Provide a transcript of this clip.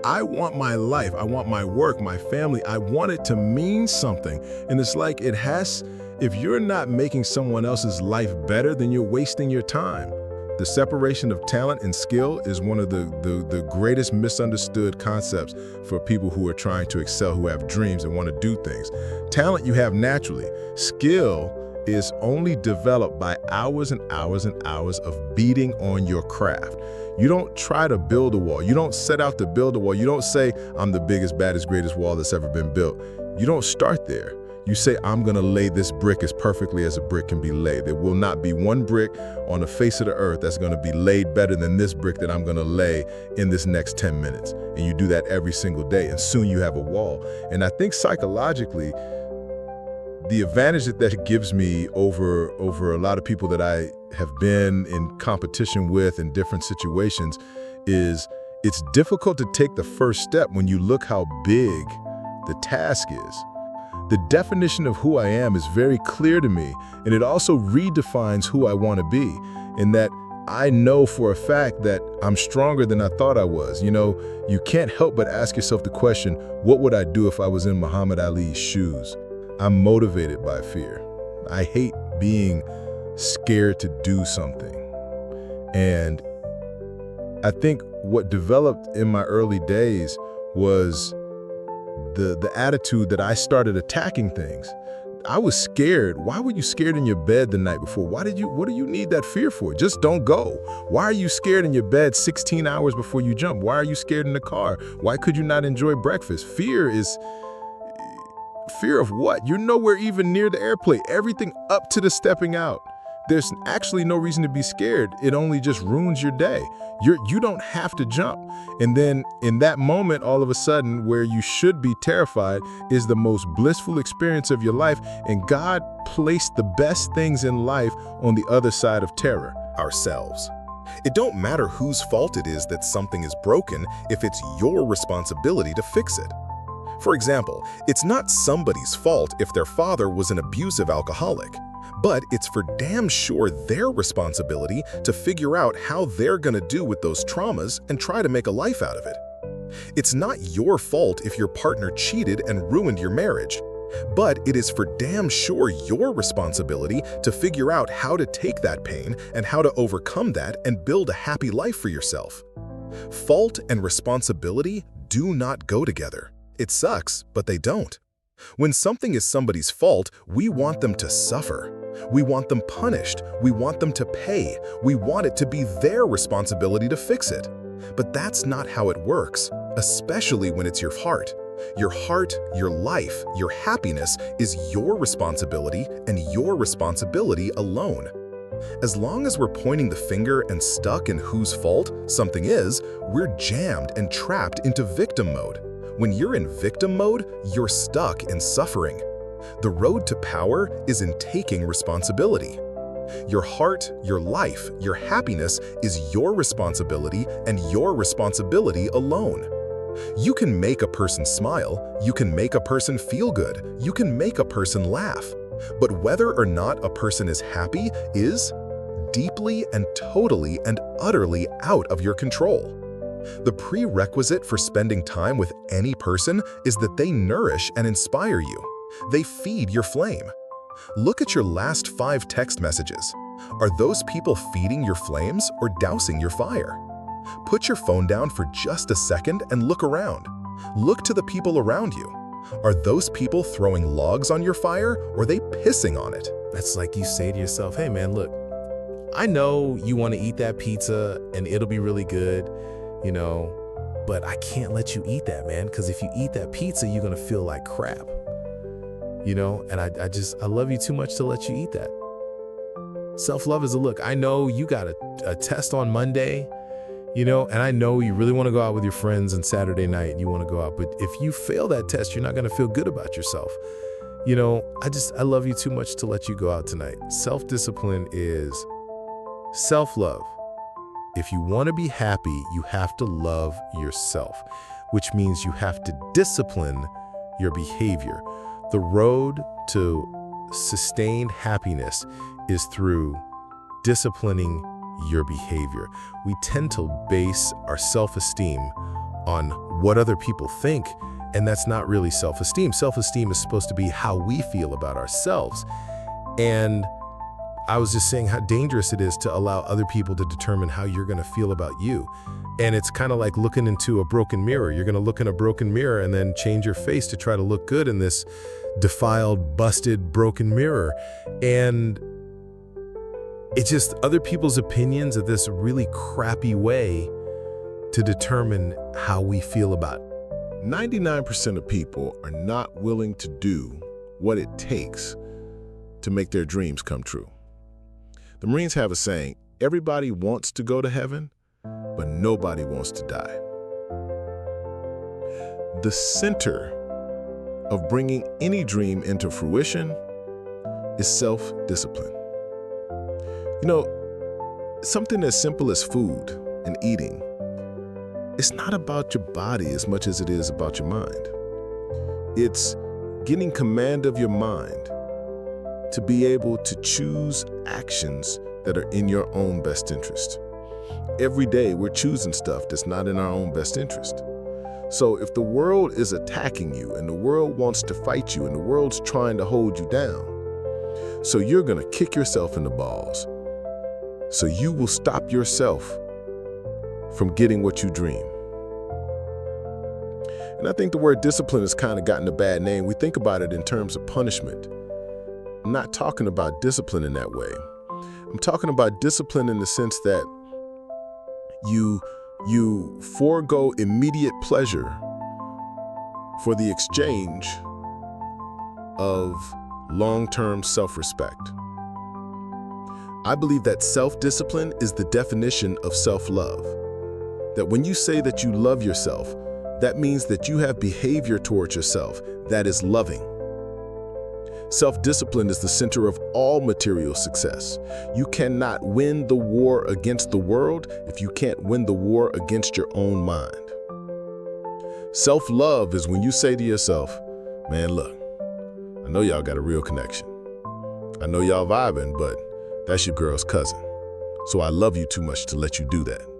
I want my life, I want my work, my family, I want it to mean something. And it's like if you're not making someone else's life better, then you're wasting your time. The separation of talent and skill is one of the greatest misunderstood concepts for people who are trying to excel, who have dreams and want to do things. Talent you have naturally. Skill is only developed by hours and hours and hours of beating on your craft. You don't try to build a wall. You don't set out to build a wall. You don't say, I'm the biggest, baddest, greatest wall that's ever been built. You don't start there. You say, I'm gonna lay this brick as perfectly as a brick can be laid. There will not be one brick on the face of the earth that's gonna be laid better than this brick that I'm gonna lay in this next 10 minutes. And you do that every single day, and soon you have a wall. And I think psychologically, the advantage that gives me over a lot of people that I have been in competition with in different situations is it's difficult to take the first step when you look how big the task is. The definition of who I am is very clear to me, and it also redefines who I want to be, in that I know for a fact that I'm stronger than I thought I was. You know, you can't help but ask yourself the question, what would I do if I was in Muhammad Ali's shoes? I'm motivated by fear. I hate being scared to do something. And I think what developed in my early days was the attitude that I started attacking things. I was scared. Why were you scared in your bed the night before? What do you need that fear for? Just don't go. Why are you scared in your bed 16 hours before you jump? Why are you scared in the car? Why could you not enjoy breakfast? Fear of what? You're nowhere even near the airplane. Everything up to the stepping out. There's actually no reason to be scared. It only just ruins your day. You don't have to jump. And then in that moment, all of a sudden, where you should be terrified is the most blissful experience of your life. And God placed the best things in life on the other side of terror. Ourselves. It don't matter whose fault it is that something is broken if it's your responsibility to fix it. For example, it's not somebody's fault if their father was an abusive alcoholic, but it's for damn sure their responsibility to figure out how they're gonna do with those traumas and try to make a life out of it. It's not your fault if your partner cheated and ruined your marriage, but it is for damn sure your responsibility to figure out how to take that pain and how to overcome that and build a happy life for yourself. Fault and responsibility do not go together. It sucks, but they don't. When something is somebody's fault, we want them to suffer. We want them punished. We want them to pay. We want it to be their responsibility to fix it. But that's not how it works, especially when it's your heart. Your heart, your life, your happiness is your responsibility and your responsibility alone. As long as we're pointing the finger and stuck in whose fault something is, we're jammed and trapped into victim mode. When you're in victim mode, you're stuck in suffering. The road to power is in taking responsibility. Your heart, your life, your happiness is your responsibility and your responsibility alone. You can make a person smile, you can make a person feel good, you can make a person laugh. But whether or not a person is happy is deeply and totally and utterly out of your control. The prerequisite for spending time with any person is that they nourish and inspire you. They feed your flame. Look at your last 5 text messages. Are those people feeding your flames or dousing your fire? Put your phone down for just a second and look around. Look to the people around you. Are those people throwing logs on your fire or are they pissing on it? That's like you say to yourself, hey man, look, I know you want to eat that pizza and it'll be really good, you know, but I can't let you eat that, man, because if you eat that pizza, you're gonna feel like crap, you know, and I love you too much to let you eat that. Self-love is a look. I know you got a test on Monday, you know, and I know you really want to go out with your friends on Saturday night and you want to go out, but if you fail that test, you're not going to feel good about yourself. You know, I love you too much to let you go out tonight. Self-discipline is self-love. If you want to be happy, you have to love yourself, which means you have to discipline your behavior. The road to sustained happiness is through disciplining your behavior. We tend to base our self-esteem on what other people think, and that's not really self-esteem. Self-esteem is supposed to be how we feel about ourselves. And I was just saying how dangerous it is to allow other people to determine how you're going to feel about you. And it's kind of like looking into a broken mirror. You're going to look in a broken mirror and then change your face to try to look good in this defiled, busted, broken mirror. And it's just other people's opinions of this really crappy way to determine how we feel about it. 99% of people are not willing to do what it takes to make their dreams come true. The Marines have a saying, everybody wants to go to heaven, but nobody wants to die. The center of bringing any dream into fruition is self-discipline. You know, something as simple as food and eating, it's not about your body as much as it is about your mind. It's getting command of your mind to be able to choose actions that are in your own best interest. Every day we're choosing stuff that's not in our own best interest. So if the world is attacking you and the world wants to fight you and the world's trying to hold you down, so you're going to kick yourself in the balls. So you will stop yourself from getting what you dream. And I think the word discipline has kind of gotten a bad name. We think about it in terms of punishment. I'm not talking about discipline in that way. I'm talking about discipline in the sense that you forego immediate pleasure for the exchange of long-term self-respect. I believe that self-discipline is the definition of self-love. That when you say that you love yourself, that means that you have behavior towards yourself that is loving. Self-discipline is the center of all material success. You cannot win the war against the world if you can't win the war against your own mind. Self-love is when you say to yourself, man, look, I know y'all got a real connection. I know y'all vibing, but that's your girl's cousin. So I love you too much to let you do that.